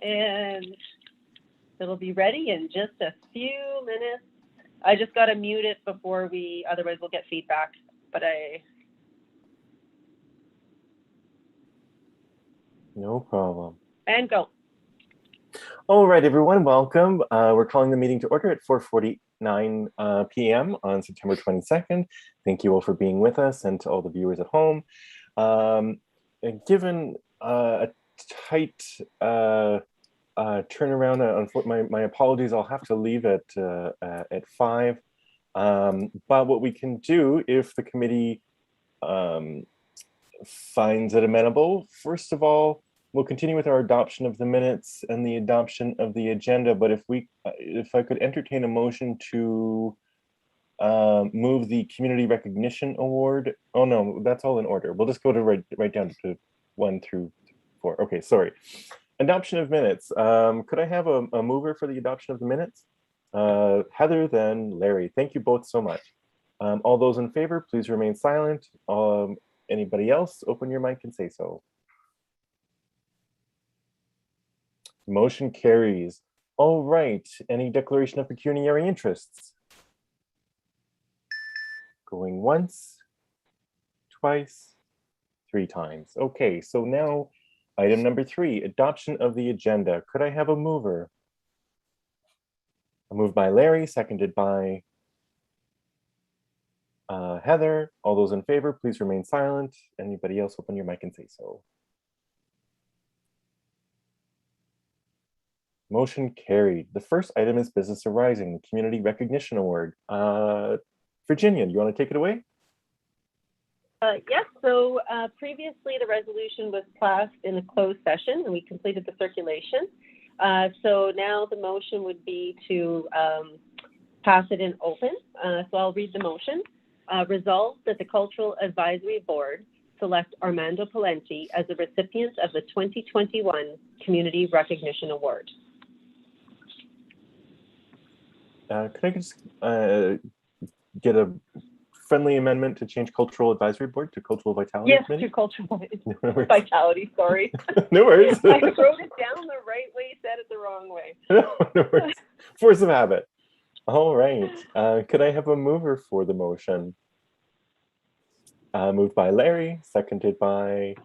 and it'll be ready in just a few minutes. I just got to mute it before otherwise we'll get feedback, No problem. And go. All right, everyone, welcome. We're calling the meeting to order at 4:49 p.m. on September 22nd. Thank you all for being with us, and to all the viewers at home. Given a tight turnaround, my apologies, I'll have to leave at 5. But what we can do, if the committee finds it amenable, first of all, we'll continue with our adoption of the minutes and the adoption of the agenda. But if I could entertain a motion to move the Community Recognition Award. Oh no, that's all in order. We'll just go to right down to 1 through 4. Okay, sorry. Adoption of minutes. Could I have a mover for the adoption of the minutes? Heather, then Larry. Thank you both so much. All those in favor, please remain silent. Anybody else, open your mic and say so. Motion carries. All right, any declaration of pecuniary interests? Going once, twice, 3 times. Okay, so now item number 3, adoption of the agenda. Could I have a mover? A move by Larry, seconded by Heather. All those in favor, please remain silent. Anybody else, open your mic and say so. Motion carried. The first item is business arising, the Community Recognition Award. Virginia, do you want to take it away? Yes, so previously the resolution was passed in a closed session and we completed the circulation. So now the motion would be to pass it in open. So I'll read the motion. Resolved that the Cultural Advisory Board select Armando Palenti as the recipient of the 2021 Community Recognition Award. Could I just get a friendly amendment to change Cultural Advisory Board to Cultural Vitality Committee? Yes, to Cultural Vitality, sorry. No worries. I wrote it down the right way, said it the wrong way. No worries. Force of habit. All right. Could I have a mover for the motion? Moved by Larry, seconded by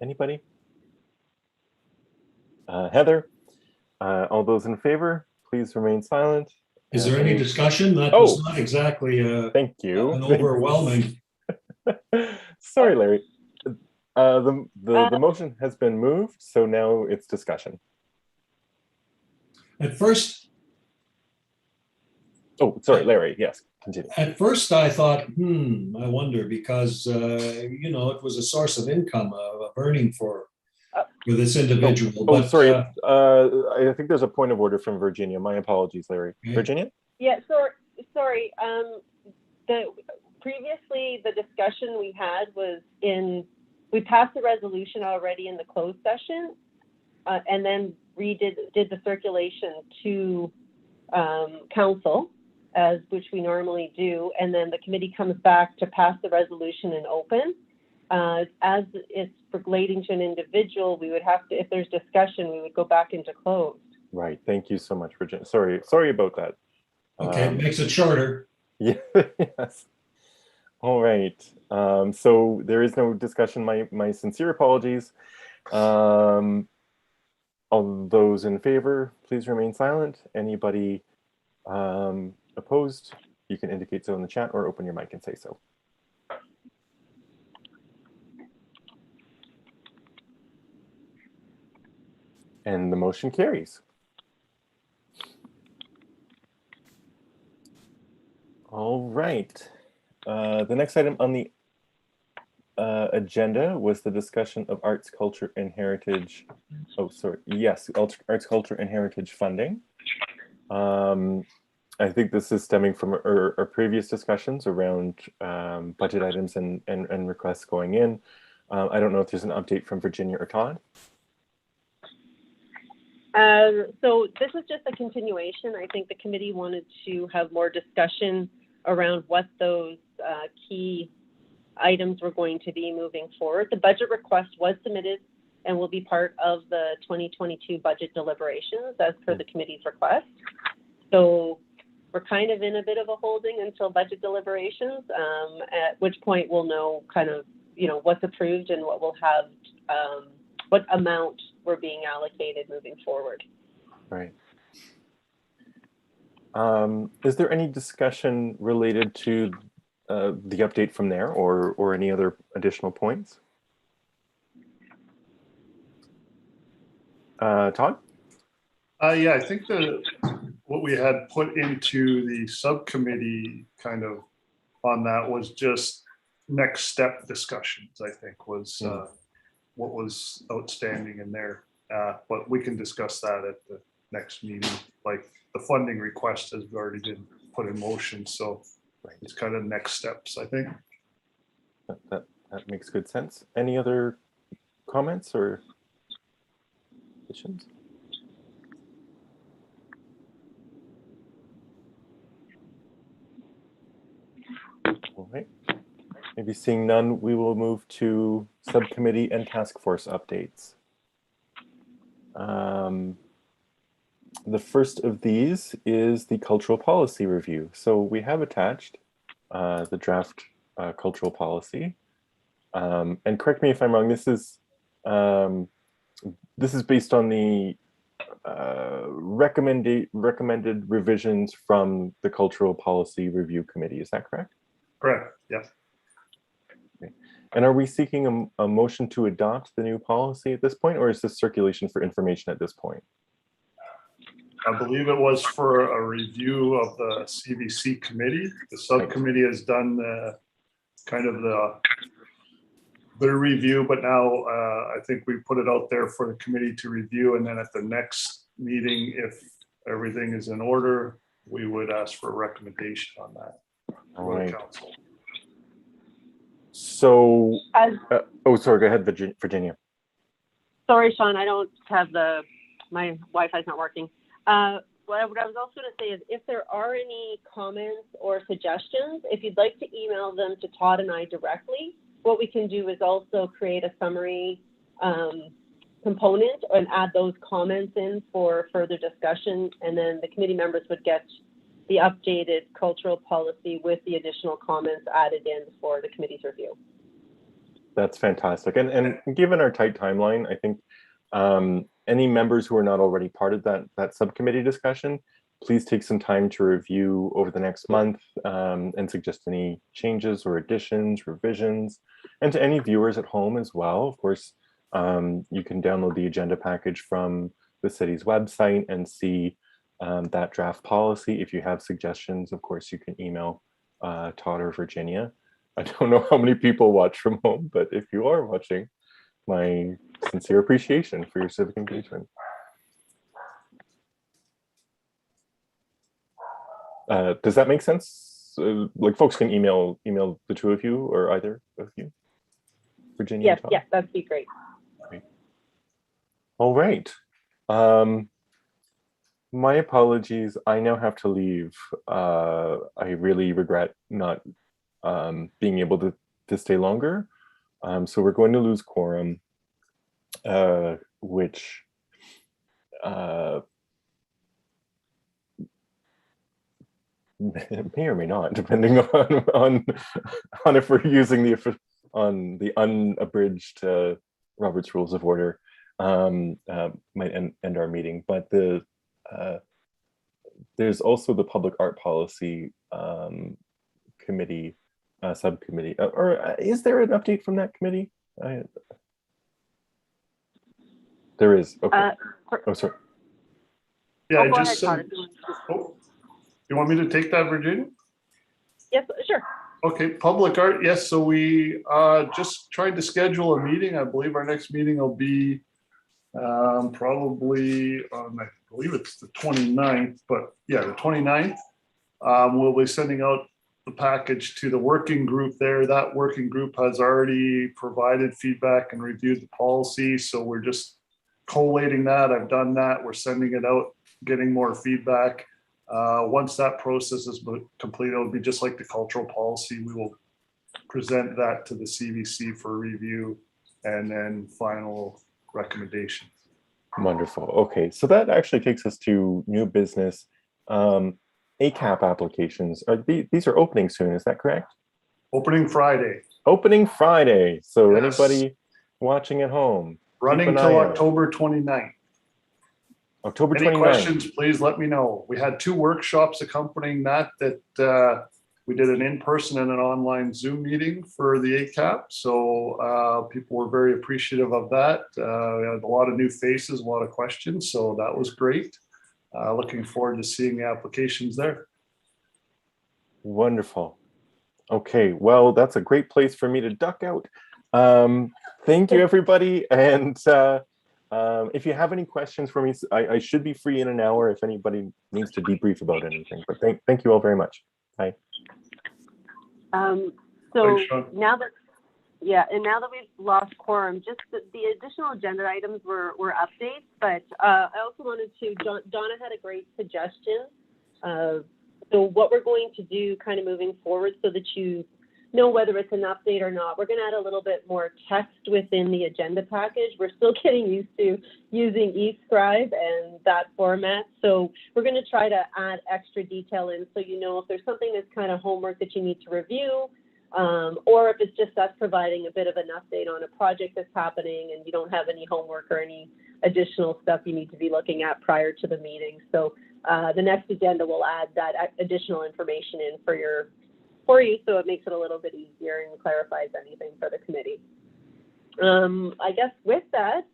anybody? Heather. All those in favor, please remain silent. Is there any discussion? That was not exactly thank you. An overwhelming. Sorry, Larry. The motion has been moved, so now it's discussion. At first. Oh, sorry, Larry. Yes, continue. At first, I thought, I wonder, because you know, it was a source of income, of earning for this individual. But sorry. I think there's a point of order from Virginia. My apologies, Larry. Okay. Virginia? Yeah. Sorry. Previously, the discussion we had was we passed the resolution already in the closed session, and then did the circulation to council, which we normally do, and then the committee comes back to pass the resolution in open. As it's relating to an individual, we would have to, if there's discussion, we would go back into closed. Right. Thank you so much, Virginia. Sorry about that. Okay, makes it shorter. Yeah. Yes. All right. So there is no discussion. My sincere apologies. All those in favor, please remain silent. Anybody opposed, you can indicate so in the chat or open your mic and say so. And the motion carries. All right. The next item on the agenda was the discussion of arts, culture, and heritage. Oh, sorry. Yes, arts, culture, and heritage funding. I think this is stemming from our previous discussions around budget items and requests going in. I don't know if there's an update from Virginia or Todd. So this is just a continuation. I think the committee wanted to have more discussion around what those key items were going to be moving forward. The budget request was submitted and will be part of the 2022 budget deliberations as per the committee's request. So we're kind of in a bit of a holding until budget deliberations, at which point we'll know kind of, what's approved and what we'll have, what amount we're being allocated moving forward. Right. Is there any discussion related to the update from there, or any other additional points? Todd? Yeah, I think what we had put into the subcommittee kind of on that was just next step discussions, I think was what was outstanding in there. But we can discuss that at the next meeting. Like the funding request has already been put in motion. So it's kind of next steps, I think. That makes good sense. Any other comments or additions? All right. Maybe seeing none, we will move to subcommittee and task force updates. The first of these is the cultural policy review. So we have attached the draft cultural policy. And correct me if I'm wrong, this is based on the recommended revisions from the Cultural Policy Review Committee. Is that correct? Correct, yes. Okay. And are we seeking a motion to adopt the new policy at this point, or is this circulation for information at this point? I believe it was for a review of the CVC committee. The subcommittee has done kind of the review, but now I think we put it out there for the committee to review, and then at the next meeting, if everything is in order, we would ask for a recommendation on that. All right. Council. So, oh, sorry, go ahead, Virginia. Sorry, Sean, I don't have my Wi-Fi is not working. What I was also going to say is if there are any comments or suggestions, if you'd like to email them to Todd and I directly, what we can do is also create a summary component and add those comments in for further discussion, and then the committee members would get the updated cultural policy with the additional comments added in for the committee's review. That's fantastic. And given our tight timeline, I think any members who are not already part of that subcommittee discussion, please take some time to review over the next month and suggest any changes or additions, revisions. And to any viewers at home as well, of course, you can download the agenda package from the city's website and see that draft policy. If you have suggestions, of course, you can email Todd or Virginia. I don't know how many people watch from home, but if you are watching, my sincere appreciation for your civic engagement. Does that make sense? Like folks can email the two of you or either of you, Virginia? Yes, that'd be great. Great. All right. My apologies. I now have to leave. I really regret not being able to stay longer. So we're going to lose quorum, which may or may not, depending on if we're using the unabridged Robert's Rules of Order, might end our meeting. But there's also the Public Art Policy Committee. Subcommittee, or is there an update from that committee? There is. Okay. Oh, sorry. Yeah, I go just ahead, said. Oh, you want me to take that, Virginia? Yes, sure. Okay, public art. Yes, so we just tried to schedule a meeting. I believe our next meeting will be probably on, I believe it's the 29th, but yeah, the 29th. We'll be sending out the package to the working group there. That working group has already provided feedback and reviewed the policy. So we're just collating that. I've done that. We're sending it out, getting more feedback. Once that process is complete, it'll be just like the cultural policy. We will present that to the CVC for review and then final recommendations. Wonderful. Okay, so that actually takes us to new business. ACAP applications. These are opening soon, is that correct? Opening Friday. Opening Friday. So Yes. anybody watching at home, Running an till eye out. October 29th. October Any 29th. questions, please let me know. We had 2 workshops accompanying that we did an in-person and an online Zoom meeting for the ACAP. So people were very appreciative of that. We had a lot of new faces, a lot of questions. So that was great. Looking forward to seeing the applications there. Wonderful. Okay, well, that's a great place for me to duck out. Thank you, everybody. And if you have any questions for me, I should be free in an hour if anybody needs to debrief about anything. But thank you all very much. Bye. So Thanks, Sean. now that we've lost quorum, just the additional agenda items were updates, but I also wanted to, Donna had a great suggestion. So what we're going to do kind of moving forward so that you know whether it's an update or not, we're going to add a little bit more text within the agenda package. We're still getting used to using eScribe and that format. So we're going to try to add extra detail in so you know if there's something that's kind of homework that you need to review, or if it's just us providing a bit of an update on a project that's happening and you don't have any homework or any additional stuff you need to be looking at prior to the meeting. So the next agenda will add that additional information in for you, so it makes it a little bit easier and clarifies anything for the committee. I guess with that,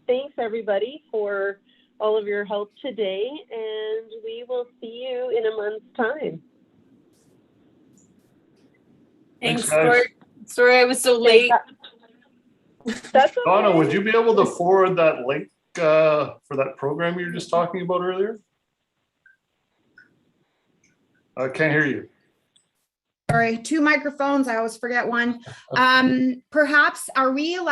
thanks everybody for all of your help today, and we will see you in a month's time. Thanks, guys. sorry I was so late. That's okay. Donna, would you be able to forward that link for that program you were just talking about earlier? I can't hear you. Sorry, 2 microphones. I always forget one. Perhaps, are we allowed